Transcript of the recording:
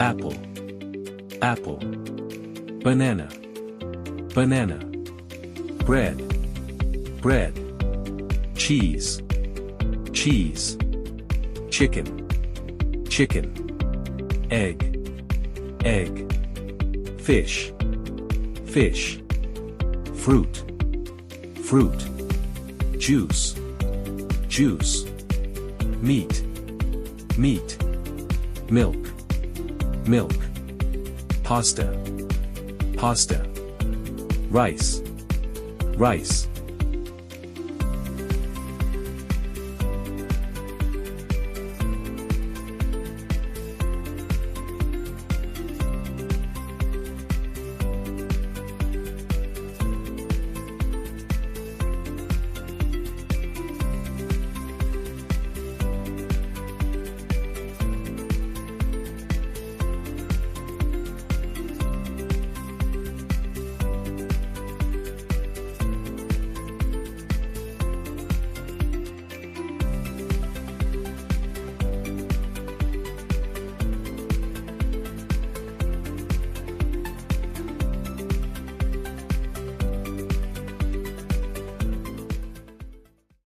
apple, apple, banana, banana, bread, bread, cheese, cheese, chicken, chicken, egg, egg, fish, fish, fruit, fruit, juice, juice, meat, meat, milk, milk, pasta, pasta, rice, rice,